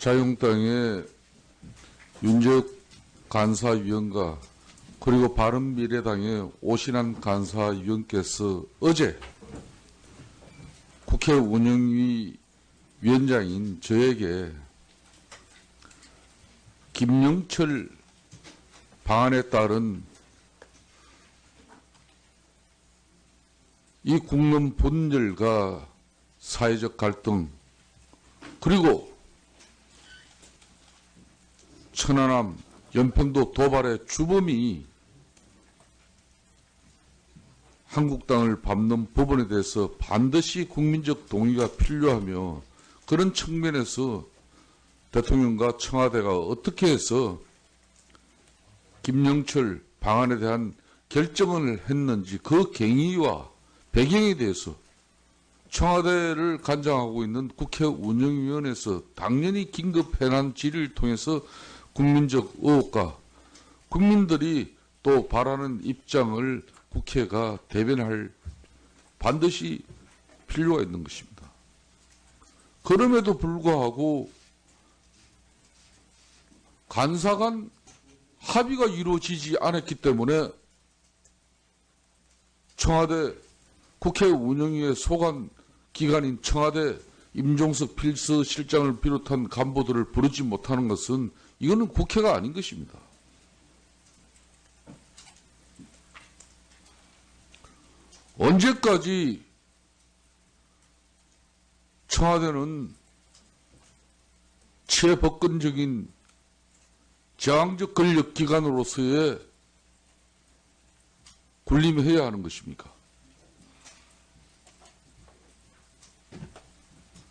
자유한국당의 윤재욱 간사위원과 그리고 바른미래당의 오신환 간사위원께서 어제 국회 운영위 위원장인 저에게 김영철 방안에 따른 이 국론 분열과 사회적 갈등 그리고 천안함, 연평도 도발의 주범이 한국당을 밟는 부분에 대해서 반드시 국민적 동의가 필요하며 그런 측면에서 대통령과 청와대가 어떻게 해서 김영철 방안에 대한 결정을 했는지 그 경위와 배경에 대해서 청와대를 관장하고 있는 국회 운영위원회에서 당연히 긴급 해난 질의를 통해서 국민적 의혹과 국민들이 또 바라는 입장을 국회가 대변할 반드시 필요가 있는 것입니다. 그럼에도 불구하고 간사간 합의가 이루어지지 않았기 때문에 청와대 국회 운영위의 소관 기관인 청와대 임종석 필수실장을 비롯한 간부들을 부르지 못하는 것은 이거는 국회가 아닌 것입니다. 언제까지 청와대는 최법권적인 저항적 권력기관으로서의 군림해야 하는 것입니까?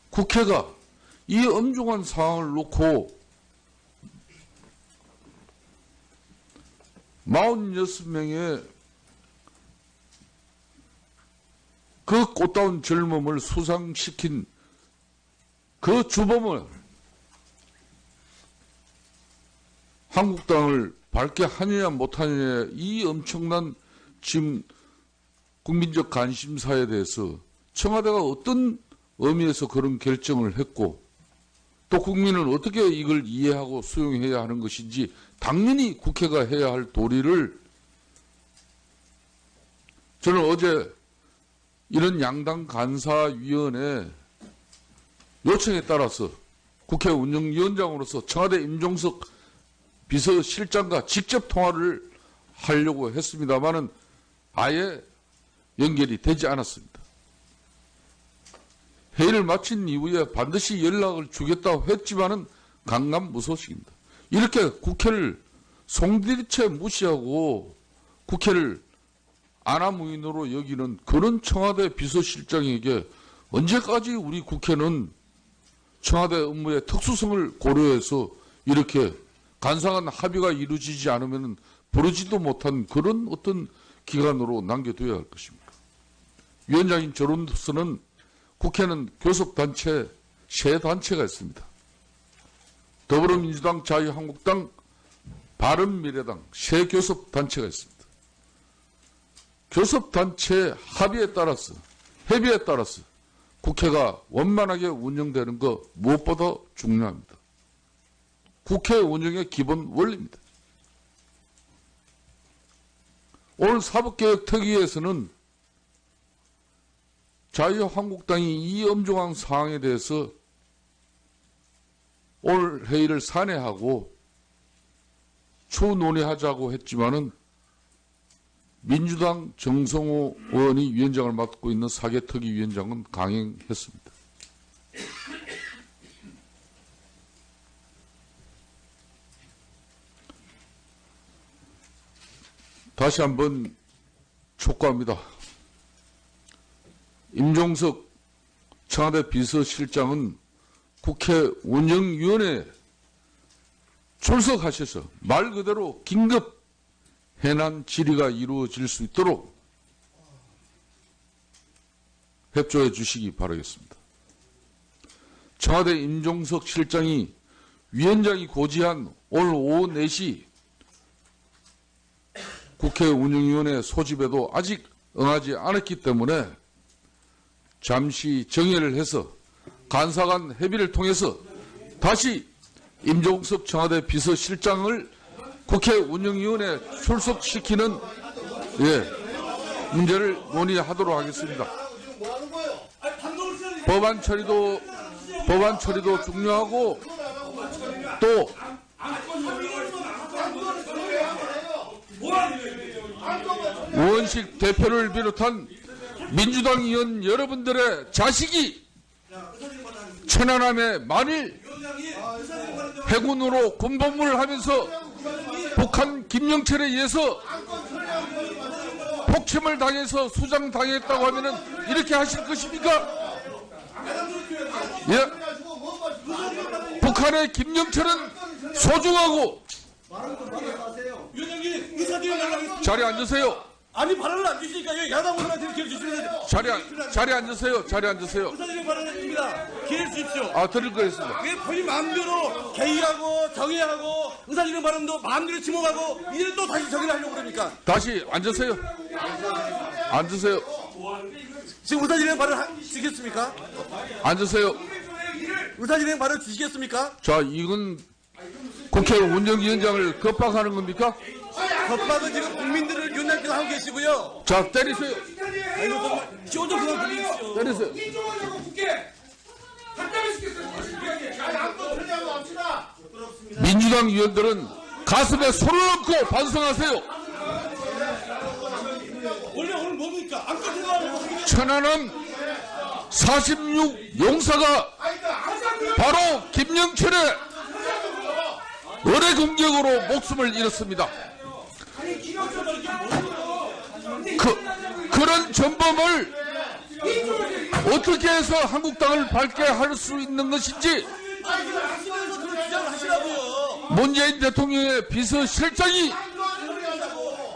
국회가 이 엄중한 상황을 놓고 46명의 그 꽃다운 젊음을 수상시킨 그 주범을 한국당을 밝게 하느냐 못하느냐 이 엄청난 지금 국민적 관심사에 대해서 청와대가 어떤 의미에서 그런 결정을 했고 또 국민은 어떻게 이걸 이해하고 수용해야 하는 것인지 당연히 국회가 해야 할 도리를 저는 어제 이런 양당 간사위원회 요청에 따라서 국회 운영위원장으로서 청와대 임종석 비서실장과 직접 통화를 하려고 했습니다마는 아예 연결이 되지 않았습니다. 회의를 마친 이후에 반드시 연락을 주겠다고 했지만은 강간무소식입니다. 이렇게 국회를 송두리째 무시하고 국회를 아나무인으로 여기는 그런 청와대 비서실장에게 언제까지 우리 국회는 청와대 업무의 특수성을 고려해서 이렇게 간사간 합의가 이루어지지 않으면 부르지도 못한 그런 어떤 기관으로 남겨둬야 할 것입니까? 위원장인 저로서는 국회는 교섭단체 세 단체가 있습니다. 더불어민주당, 자유한국당, 바른미래당 세 교섭단체가 있습니다. 교섭단체 합의에 따라서 협의에 따라서 국회가 원만하게 운영되는 것 무엇보다 중요합니다. 국회 운영의 기본 원리입니다. 오늘 사법개혁특위에서는 자유한국당이 이 엄중한 상황에 대해서 오늘 회의를 산회하고 추후 논의하자고 했지만은 민주당 정성호 의원이 위원장을 맡고 있는 사개특위위원장은 강행했습니다. 다시 한번 촉구합니다. 임종석 청와대 비서실장은 국회 운영위원회에 출석하셔서 말 그대로 긴급 해난 질의가 이루어질 수 있도록 협조해 주시기 바라겠습니다. 청와대 임종석 실장이 위원장이 고지한 오늘 오후 4시 국회 운영위원회 소집에도 아직 응하지 않았기 때문에 잠시 정회를 해서 간사간 협의를 통해서 다시 임종석 청와대 비서실장을 국회 운영위원회에 출석시키는 문제를 논의하도록 하겠습니다. 법안 처리도 중요하고 또 우원식 대표를 비롯한 민주당 의원 여러분들의 자식이 천안함에 만일 해군으로 군복무를 하면서 북한 김영철에 의해서 폭침을 당해서 수장당했다고 하면은 이렇게 하실 것입니까? 예? 북한의 김영철은 소중하고 자리에 앉으세요. 아니 발언을 안 주시니까 왜 야당 의원한테 기회 주시면 자리에 앉으세요. 자리에 앉으세요. 의사진행 발언했습니다. 기회 주십시오. 드릴 거였습니다. 왜 본인 마음대로 개의하고 정의하고 의사진행 발언도 마음대로 지목하고 이제 또 다시 정의를 하려고 그럽니까? 다시 앉으세요. 앉으세요. 지금 의사진행 발언 주시겠습니까? 앉으세요. 의사진행 발언 주시겠습니까? 자, 이건 국회 운영위원장을 겁박하는 겁니까? 법박은 지금 국민들을 위원장께서 하고 계시고요. 자, 때리세요. 아이고 좀 쇼좀 그만 부리십시오. 때리세요. 민주당 의원들은 가슴에 손을 얹고 반성하세요. 원래 오늘 뭡니까? 아까 들어가면 천안함 46 용사가 바로 김영철의 어뢰 공격으로 목숨을 잃었습니다. 그런 전범을 어떻게 해서 한국당을 밝게 할 수 있는 것인지 문재인 대통령의 비서실장이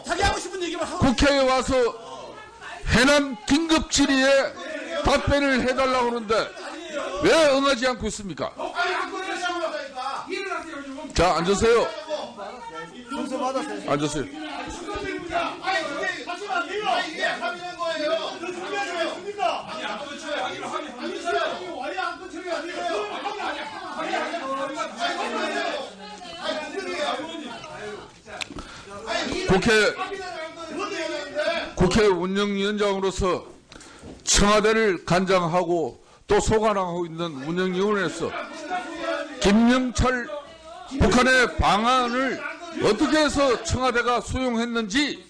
자기 하고 싶은 얘기만 하고 국회에 와서 해남 긴급 질의에 답변을 해달라고 하는데 왜 응하지 않고 있습니까? 자, 앉으세요. 앉으세요. 국회 운영위원장으로서 청와대를 관장하고 또 소관하고 있는 운영위원회에서 김영철 북한의 방안을 어떻게 해서 청와대가 수용했는지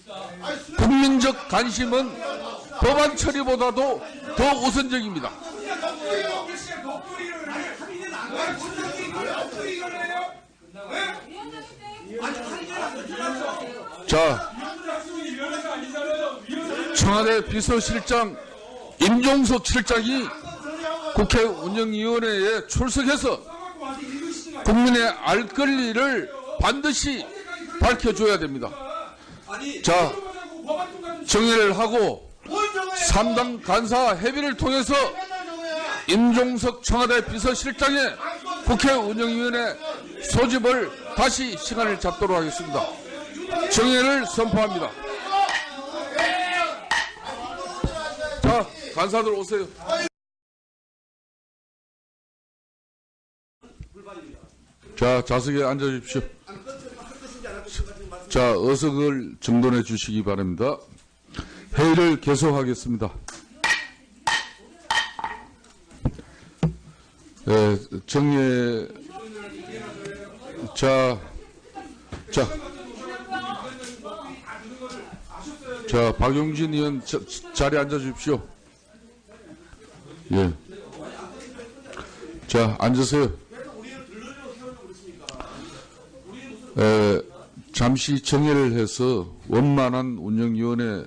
국민적 관심은 법안 처리보다도 더 우선적입니다. 자, 청와대 비서실장 임종석 실장이 국회 운영위원회에 출석해서 국민의 알 권리를 반드시 밝혀줘야 됩니다. 자, 정의를 하고 3당 간사 협의를 통해서 임종석 청와대 비서실장의 국회 운영위원회 소집을 다시 시간을 잡도록 하겠습니다. 정의를 선포합니다. 자, 간사들 오세요. 자, 좌석에 앉아주십시오. 자, 의석을 정돈해 주시기 바랍니다. 회의를 계속하겠습니다. 정예, 자, 박용진 의원 자리에 앉아주십시오. 예. 자, 앉으세요. 잠시 정회를 해서 원만한 운영위원회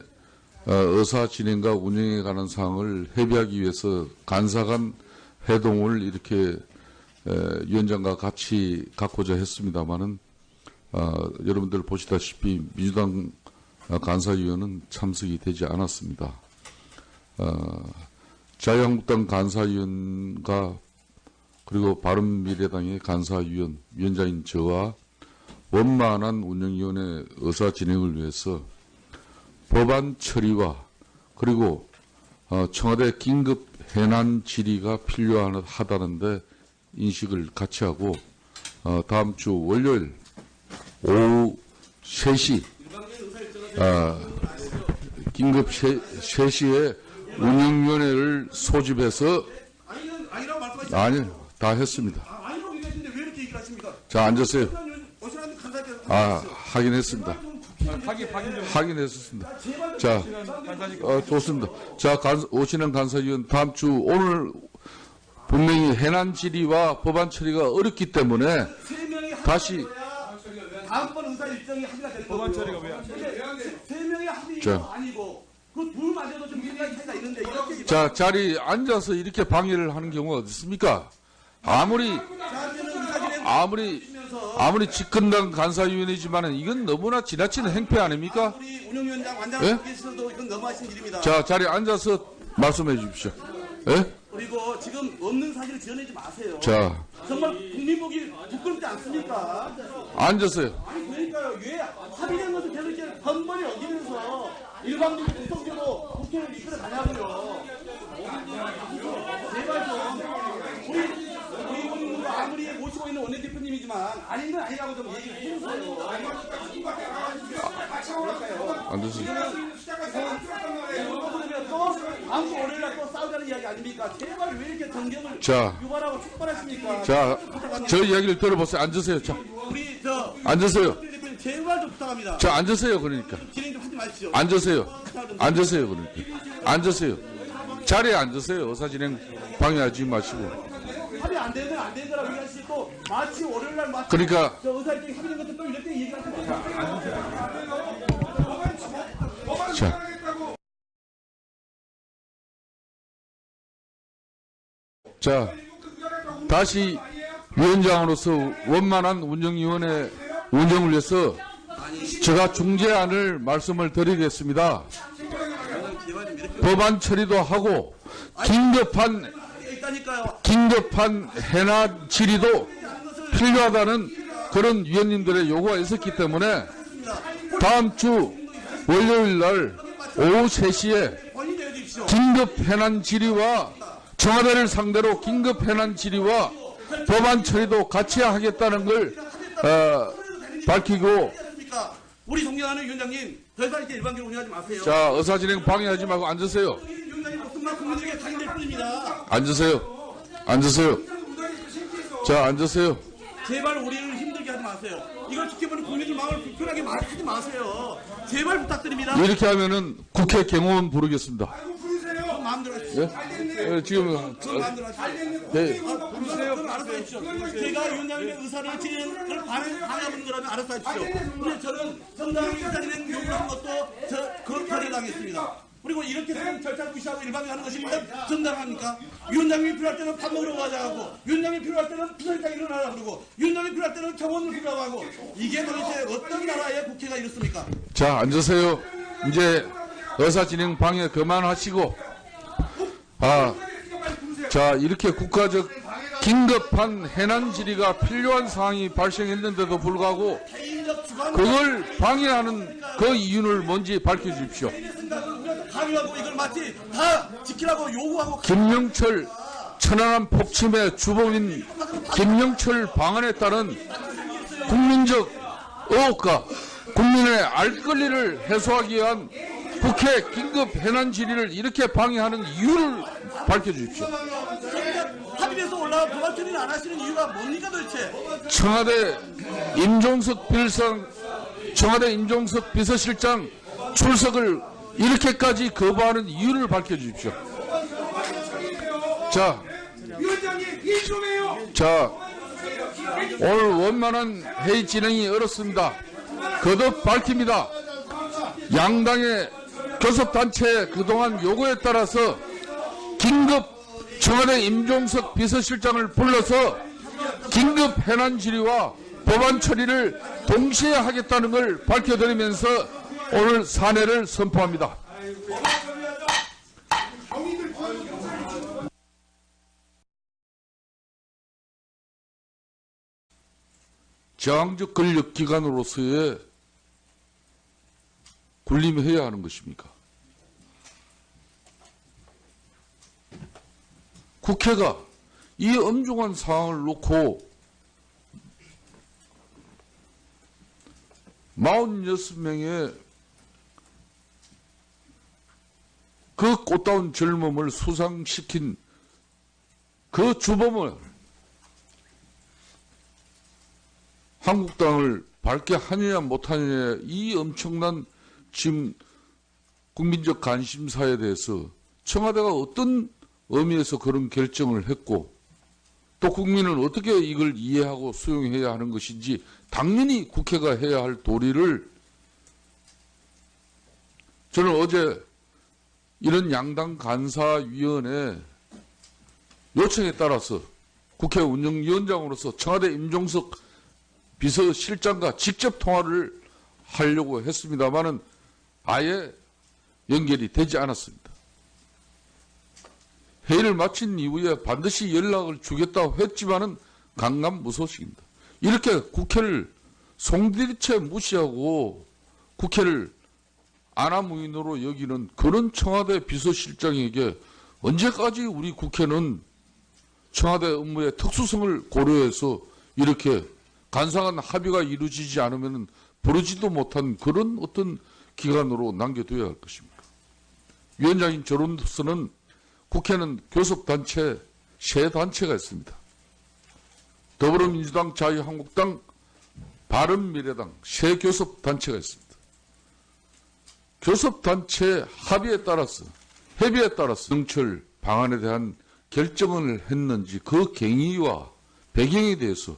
의사 진행과 운영에 관한 사항을 협의하기 위해서 간사 간 회동을 이렇게 위원장과 같이 갖고자 했습니다마는 여러분들 보시다시피 민주당 간사위원은 참석이 되지 않았습니다. 자유한국당 간사위원과 그리고 바른미래당의 간사위원, 위원장인 저와 원만한 운영위원회 의사 진행을 위해서 법안 처리와 그리고 청와대 긴급 해난 질의가 필요하다는데 인식을 같이 하고 다음 주 월요일 오후 3시 긴급 3시에 운영위원회를 소집해서 아니라고 말씀하시죠. 아니 다 했습니다. 아니라고 얘기하시는데 왜 이렇게 얘기를 하십니까? 자 앉으세요. 오시라는 간사님. 확인했습니다. 확인했었습니다. 자 좋습니다. 자 오신영 간사위원 다음 주 오늘 분명히 해난 질의와 법안 처리가 어렵기 때문에 세 명이 다시 다음번 의사 일정이 합의가 될 거고요. 법안 처리가 왜 안 돼요? 세 명이 합의가 자. 아니고 그 둘만져도 좀 생각이 차이가 있는데 이렇게 자 자리 앉아서 이렇게 방해를 하는 경우가 어디 있습니까? 아무리 집권당 간사위원이지만은 이건 너무나 지나치는 행패 아닙니까? 우리 운영위원장 예? 완장님께서도 이건 너무하신 일입니다. 자 자리 앉아서 말씀해 주십시오. 예? 그리고 지금 없는 사실을 지어내지 마세요. 자 정말 국민복이 부끄럽지 않습니까? 앉으세요. 아니 그러니까요. 왜 합의된 것을 계속 이렇게 번번이 어기면서 일방적으로 구성적으로 국회를 이끌어 가냐고요. 제발 좀 우리 국민도 아무리 모시고 있는 원내대표님이지만 아닌 건 아니라고 좀 얘기를 해주세요. 앉으세요. 또 다음 주 월요일날 또 싸우자는 이야기 아닙니까? 제발 왜 이렇게 정경을 자. 유발하고 축발하십니까? 자 저 이야기를 들어보세요. 앉으세요. 자 우리 앉으세요. 대표님 제발 좀 부탁합니다. 자 앉으세요. 그러니까 진행 좀 하지 마십시오. 앉으세요. 앉으세요. 그러니까 앉으세요. 자리에 앉으세요. 의사진행 방해하지 마시고. 합의 안 되는 건 안 되는 거라고 얘기하시고 마치 월요일날 마치 그러니까 저 의사일정이 합의된 것도 또 이렇게 얘기하지 마세요. 자. 자, 다시 위원장으로서 원만한 운영위원회 운영을 위해서 제가 중재안을 말씀을 드리겠습니다. 법안 처리도 하고 긴급한 해나 질의도 필요하다는 그런 위원님들의 요구가 있었기 때문에 다음 주 월요일 날 오후 3시에 긴급 해난 질의와 청와대를 상대로 긴급 해난 질의와 법안 처리도 같이 하겠다는 걸 밝히고. 우리 존경하는 위원장님 더 이상 이렇게 일방적으로 운영하지 마세요. 자 의사진행 방해하지 말고 앉으세요. 위원장님 목숨만 국민들에게 각인될 뿐입니다. 앉으세요. 앉으세요. 자 앉으세요. 제발 우리를 힘들게 하지 마세요. 이걸 지켜보는 국민들 마음을 불편하게 하지 마세요. 제발 부탁드립니다. 이렇게 하면은 국회 경호원 부르겠습니다. 마음대로 하십시오. 지금 마음대로 하십시오. 네. 그럼 알아서 하십시오. 제가 위원장님의 의사를 진행을 방해하는 거라면 알아서 하십시오. 근데 저는 정당하게 의사진행 요구하는 것도 그렇게 처리당했습니다. 그리고 이렇게 지금 절차를 무시하고 일방에 하는 것이 과연 정당합니까? 위원장님이 필요할 때는 밥 먹으러 가자 하고 위원장님이 필요할 때는 부서장이 일어나라 그러고 위원장님이 필요할 때는 청원을 필요하고 하고 이게 도대체 어떤 나라의 국회가 이렇습니까? 자 앉으세요. 이제 의사진행 방해 그만하시고 자 이렇게 국가적 긴급한 해난 질의가 필요한 상황이 발생했는데도 불구하고 그걸 방해하는 그 이유를 뭔지 밝혀주십시오. 강요하고 이걸 마치 다 지키라고 요구하고 김영철 천안함 폭침의 주범인 김영철 방안에 따른 국민적 의혹과 국민의 알 권리를 해소하기 위한 국회 긴급 해난 질의를 이렇게 방해하는 이유를 밝혀주십시오. 합의돼서 올라와 법안 처리를 안 하시는 이유가 뭡니까 도대체? 청와대 임종석 비서실장 출석을 이렇게까지 거부하는 이유를 밝혀주십시오. 자, 자, 오늘 원만한 회의 진행이 어렵습니다. 거듭 밝힙니다. 양당의 교섭단체 그동안 요구에 따라서 긴급 청와대 임종석 비서실장을 불러서 긴급 해난 질의와 법안 처리를 동시에 하겠다는 걸 밝혀드리면서 오늘 사내를 선포합니다. 저항적 권력기관으로서의 군림해야 하는 것입니까? 국회가 이 엄중한 상황을 놓고 46명의 그 꽃다운 젊음을 수상시킨 그 주범을 한국당을 밝게 하느냐 못하느냐 이 엄청난 지금 국민적 관심사에 대해서 청와대가 어떤 의미에서 그런 결정을 했고 또 국민은 어떻게 이걸 이해하고 수용해야 하는 것인지 당연히 국회가 해야 할 도리를 저는 어제 이런 양당 간사위원회 요청에 따라서 국회 운영위원장으로서 청와대 임종석 비서실장과 직접 통화를 하려고 했습니다마는 아예 연결이 되지 않았습니다. 회의를 마친 이후에 반드시 연락을 주겠다고 했지만은 강감무소식입니다. 이렇게 국회를 송두리째 무시하고 국회를 아나무인으로 여기는 그런 청와대 비서실장에게 언제까지 우리 국회는 청와대 업무의 특수성을 고려해서 이렇게 간사간 합의가 이루어지지 않으면 부르지도 못한 그런 어떤 기간으로 남겨둬야 할 것입니까? 위원장인 저로서는 국회는 교섭단체 세 단체가 있습니다. 더불어민주당, 자유한국당, 바른미래당 세 교섭단체가 있습니다. 교섭단체 합의에 따라서 정철 방안에 대한 결정을 했는지 그 경위와 배경에 대해서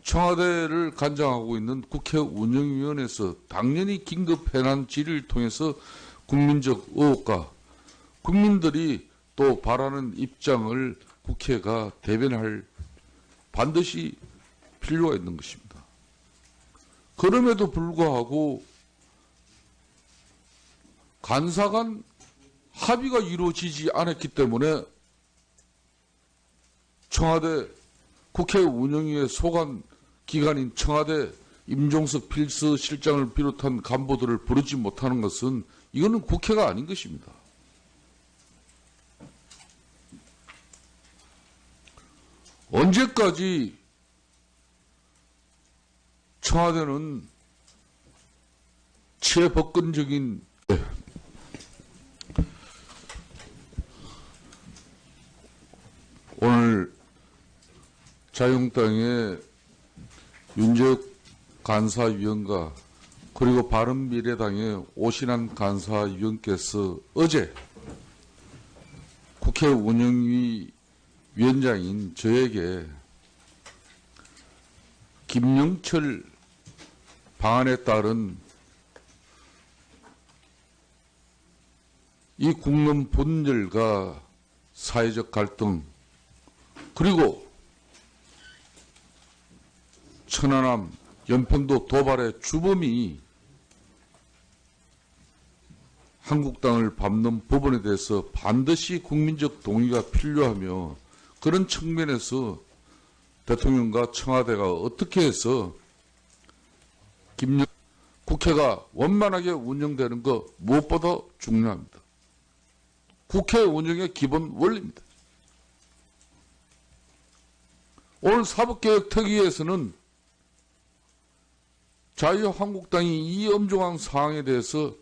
청와대를 관장하고 있는 국회 운영위원회에서 당연히 긴급 해난 질의를 통해서 국민적 의혹과 국민들이 또 바라는 입장을 국회가 대변할 반드시 필요가 있는 것입니다. 그럼에도 불구하고 간사간 합의가 이루어지지 않았기 때문에 청와대 국회 운영위의 소관 기관인 청와대 임종석 필수실장을 비롯한 간부들을 부르지 못하는 것은 이거는 국회가 아닌 것입니다. 언제까지 청와대는 최법권적인 오늘 자유한국당의 윤재욱 간사위원과 그리고 바른미래당의 오신환 간사위원께서 어제 국회 운영위 위원장인 저에게 김영철 방안에 따른 이 국론 분열과 사회적 갈등 그리고 천안함, 연평도 도발의 주범이 한국당을 밟는 부분에 대해서 반드시 국민적 동의가 필요하며 그런 측면에서 대통령과 청와대가 어떻게 해서 국회가 원만하게 운영되는 것 무엇보다 중요합니다. 국회 운영의 기본 원리입니다. 오늘 사법개혁 특위에서는 자유한국당이 이 엄중한 사항에 대해서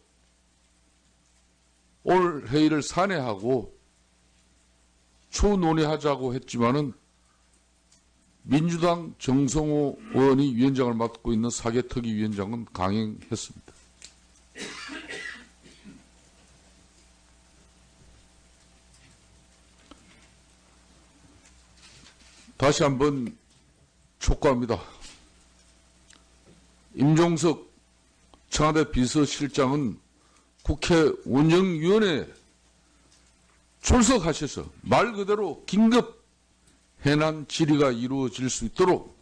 오늘 회의를 산회하고 추후 논의하자고 했지만은 민주당 정성호 의원이 위원장을 맡고 있는 사개특위위원장은 강행했습니다. 다시 한번 촉구합니다. 임종석 청와대 비서실장은 국회 운영위원회에 출석하셔서 말 그대로 긴급 해난 질의가 이루어질 수 있도록